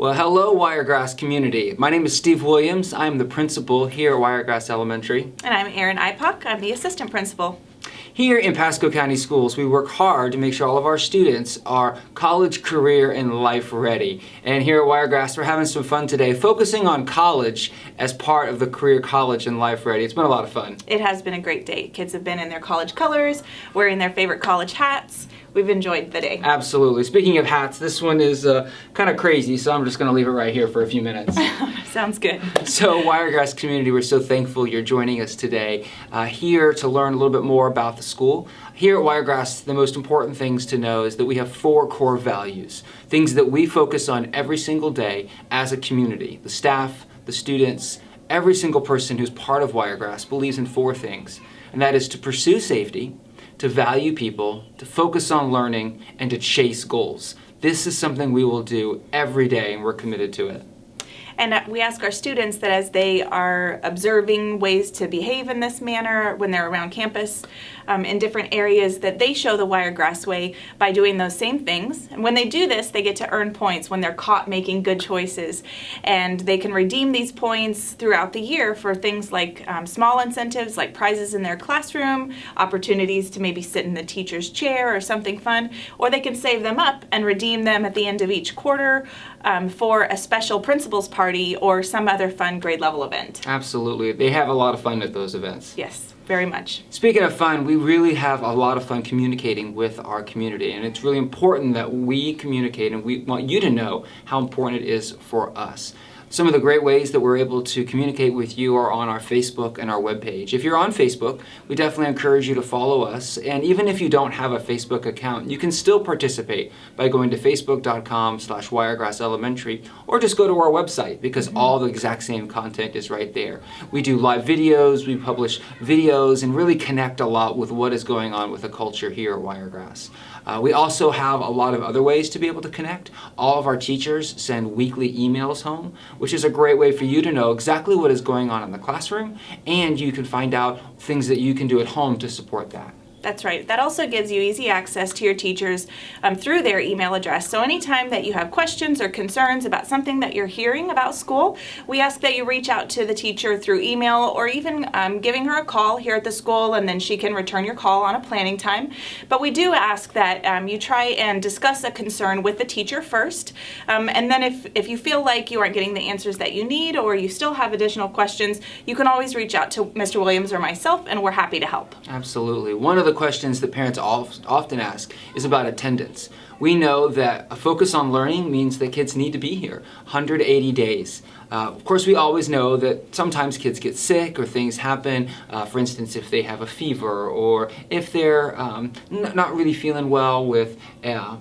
Well, hello Wiregrass community. My name is Steve Williams. I'm the principal here at Wiregrass Elementary. And I'm Erin Ipock. I'm the assistant principal. Here in Pasco County Schools, we work hard to make sure all of our students are college, career, and life ready. And here at Wiregrass, we're having some fun today, focusing on college as part of the career, college, and life ready. It's been a lot of fun. It has been a great day. Kids have been in their college colors, wearing their favorite college hats. We've enjoyed the day. Absolutely. Speaking of hats, this one is kind of crazy, so I'm just going to leave it right here for a few minutes. Sounds good. So, Wiregrass community, we're so thankful you're joining us today here to learn a little bit more about the school. Here at Wiregrass, the most important things to know is that we have 4 core values, things that we focus on every single day as a community. The staff, the students, every single person who's part of Wiregrass believes in 4 things, and that is to pursue safety, to value people, to focus on learning, and to chase goals. This is something we will do every day, and we're committed to it. And we ask our students that as they are observing ways to behave in this manner when they're around campus in different areas, that they show the Wiregrass way by doing those same things. And when they do this, they get to earn points when they're caught making good choices. And they can redeem these points throughout the year for things like small incentives, like prizes in their classroom, opportunities to maybe sit in the teacher's chair or something fun, or they can save them up and redeem them at the end of each quarter for a special principal's party or some other fun grade level event. Absolutely. They have a lot of fun at those events. Yes, very much. Speaking of fun, we really have a lot of fun communicating with our community, and it's really important that we communicate, and we want you to know how important it is for us. Some of the great ways that we're able to communicate with you are on our Facebook and our webpage. If you're on Facebook, we definitely encourage you to follow us. And even if you don't have a Facebook account, you can still participate by going to facebook.com/wiregrasselementary, or just go to our website, because all the exact same content is right there. We do live videos, we publish videos, and really connect a lot with what is going on with the culture here at Wiregrass. We also have a lot of other ways to be able to connect. All of our teachers send weekly emails home, which is a great way for you to know exactly what is going on in the classroom, and you can find out things that you can do at home to support that. That's right. That also gives you easy access to your teachers through their email address. So anytime that you have questions or concerns about something that you're hearing about school, we ask that you reach out to the teacher through email, or even giving her a call here at the school, and then she can return your call on a planning time. But we do ask that you try and discuss a concern with the teacher first. And then if you feel like you aren't getting the answers that you need, or you still have additional questions, you can always reach out to Mr. Williams or myself, and we're happy to help. Absolutely. One of the questions that parents often ask is about attendance. We know that a focus on learning means that kids need to be here 180 days. Of course, we always know that sometimes kids get sick or things happen. For instance, if they have a fever, or if they're not really feeling well with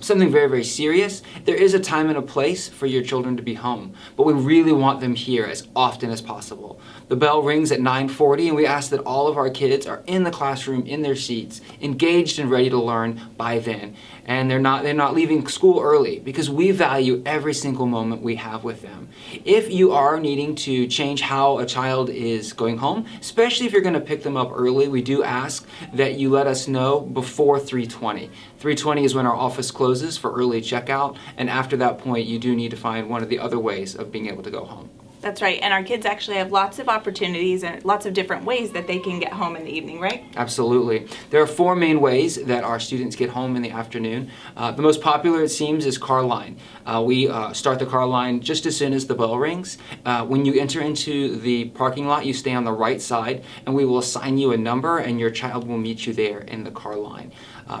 something very, very serious, there is a time and a place for your children to be home. But we really want them here as often as possible. The bell rings at 9:40, and we ask that all of our kids are in the classroom, in their seats, engaged and ready to learn by then. And they're not leaving school early, because we value every single moment we have with them. If you are needing to change how a child is going home, especially if you're going to pick them up early, we do ask that you let us know before 3:20. 3:20 is when our office closes for early checkout, and after that point you do need to find one of the other ways of being able to go home. That's right, and our kids actually have lots of opportunities and lots of different ways that they can get home in the evening, right? Absolutely. There are 4 main ways that our students get home in the afternoon. The most popular, it seems, is car line. We start the car line just as soon as the bell rings. When you enter into the parking lot, you stay on the right side, and we will assign you a number, and your child will meet you there in the car line.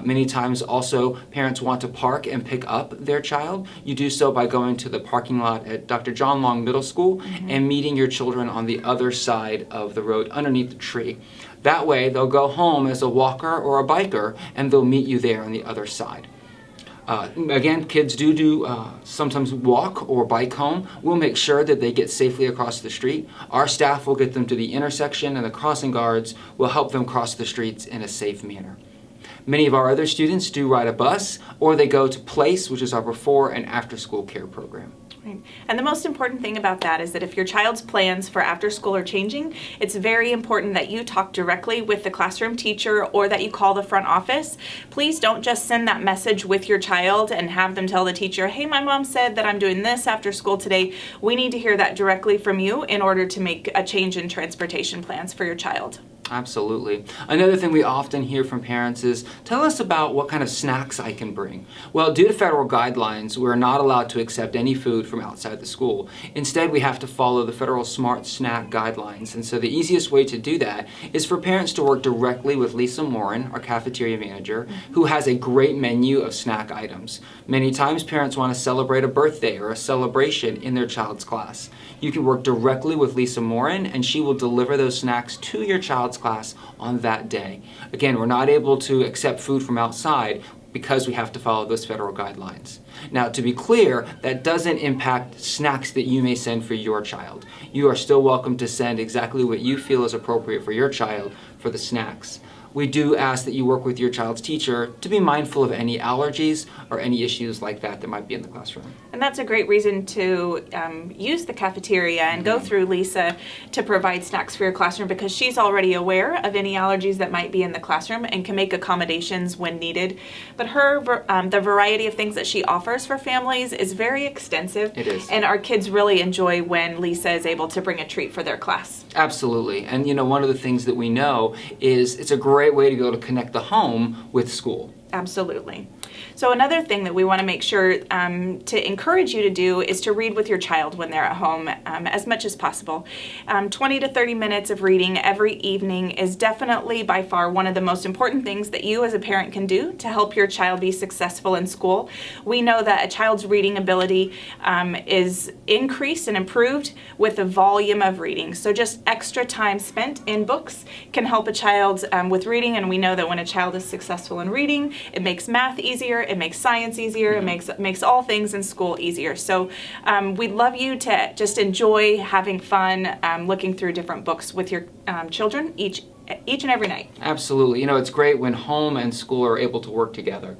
Many times also, parents want to park and pick up their child. You do so by going to the parking lot at Dr. John Long Middle School and meeting your children on the other side of the road underneath the tree. That way, they'll go home as a walker or a biker, and they'll meet you there on the other side. Again, kids do sometimes walk or bike home. We'll make sure that they get safely across the street. Our staff will get them to the intersection, and the crossing guards will help them cross the streets in a safe manner. Many of our other students do ride a bus, or they go to PLACE, which is our before and after school care program. Right. And the most important thing about that is that if your child's plans for after school are changing, it's very important that you talk directly with the classroom teacher or that you call the front office. Please don't just send that message with your child and have them tell the teacher, hey, my mom said that I'm doing this after school today. We need to hear that directly from you in order to make a change in transportation plans for your child. Absolutely. Another thing we often hear from parents is, tell us about what kind of snacks I can bring. Well, due to federal guidelines, we're not allowed to accept any food from outside the school. Instead, we have to follow the federal Smart Snack guidelines. And so the easiest way to do that is for parents to work directly with Lisa Morin, our cafeteria manager, who has a great menu of snack items. Many times, parents want to celebrate a birthday or a celebration in their child's class. You can work directly with Lisa Morin, and she will deliver those snacks to your child's class on that day. Again, we're not able to accept food from outside because we have to follow those federal guidelines. Now, to be clear, that doesn't impact snacks that you may send for your child. You are still welcome to send exactly what you feel is appropriate for your child for the snacks. We do ask that you work with your child's teacher to be mindful of any allergies or any issues like that might be in the classroom. And that's a great reason to use the cafeteria and go through Lisa to provide snacks for your classroom, because she's already aware of any allergies that might be in the classroom and can make accommodations when needed. But the variety of things that she offers for families is very extensive. It is. And our kids really enjoy when Lisa is able to bring a treat for their class. Absolutely. And one of the things that we know is it's a great way to be able to connect the home with school. Absolutely. So another thing that we want to make sure to encourage you to do is to read with your child when they're at home as much as possible. 20 to 30 minutes of reading every evening is definitely by far one of the most important things that you as a parent can do to help your child be successful in school. We know that a child's reading ability is increased and improved with the volume of reading. So just extra time spent in books can help a child with reading, and we know that when a child is successful in reading, it makes math easier, it makes science easier, it makes all things in school easier. So we'd love you to just enjoy having fun looking through different books with your children each and every night. Absolutely. It's great when home and school are able to work together.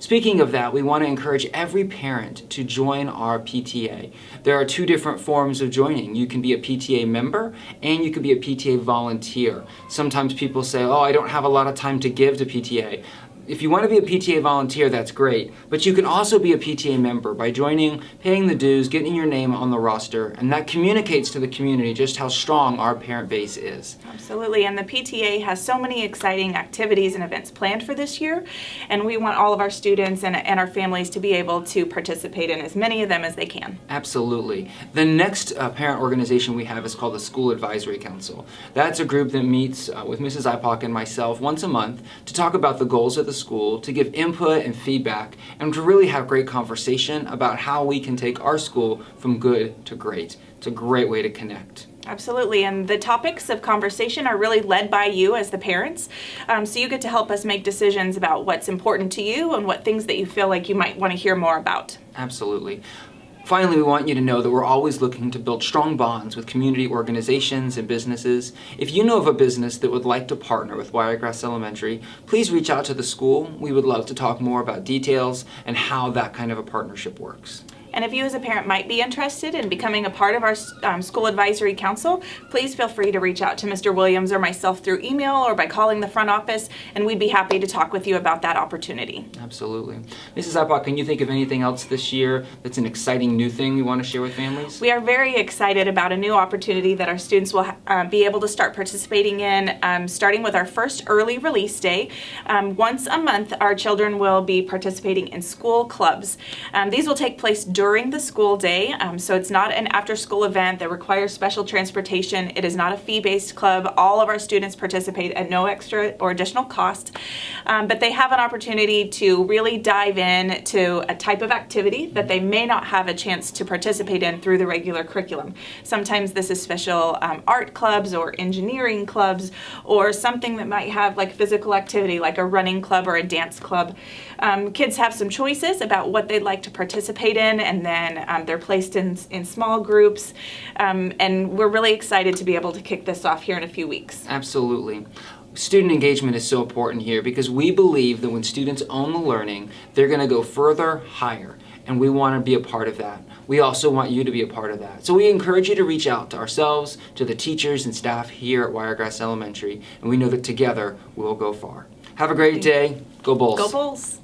Speaking of that, we want to encourage every parent to join our PTA. There are two different forms of joining. You can be a PTA member and you can be a PTA volunteer. Sometimes people say, oh, I don't have a lot of time to give to PTA. If you want to be a PTA volunteer, that's great, but you can also be a PTA member by joining, paying the dues, getting your name on the roster, and that communicates to the community just how strong our parent base is. Absolutely, and the PTA has so many exciting activities and events planned for this year, and we want all of our students and our families to be able to participate in as many of them as they can. Absolutely. The next parent organization we have is called the School Advisory Council. That's a group that meets with Mrs. Ipock and myself once a month to talk about the goals of the school, to give input and feedback, and to really have great conversation about how we can take our school from good to great. It's a great way to connect. Absolutely, and the topics of conversation are really led by you as the parents, so you get to help us make decisions about what's important to you and what things that you feel like you might want to hear more about. Absolutely. Finally, we want you to know that we're always looking to build strong bonds with community organizations and businesses. If you know of a business that would like to partner with Wiregrass Elementary, please reach out to the school. We would love to talk more about details and how that kind of a partnership works. And if you as a parent might be interested in becoming a part of our School Advisory Council, please feel free to reach out to Mr. Williams or myself through email or by calling the front office, and we'd be happy to talk with you about that opportunity. Absolutely. Mrs. Ipock, can you think of anything else this year that's an exciting new thing we want to share with families? We are very excited about a new opportunity that our students will be able to start participating in, starting with our first early release day. Once a month, our children will be participating in school clubs. These will take place during the school day, so it's not an after-school event that requires special transportation. It is not a fee-based club. All of our students participate at no extra or additional cost, but they have an opportunity to really dive in to a type of activity that they may not have a chance to participate in through the regular curriculum. Sometimes this is special art clubs or engineering clubs, or something that might have like physical activity like a running club or a dance club. Kids have some choices about what they'd like to participate in, and then they're placed in small groups, and we're really excited to be able to kick this off here in a few weeks. Absolutely. student engagement is so important here because we believe that when students own the learning, they're going to go further, higher, and we want to be a part of that. We also want you to be a part of that. So we encourage you to reach out to ourselves, to the teachers and staff here at Wiregrass Elementary, and we know that together we'll go far. Have a great day. Go Bulls. Go Bulls.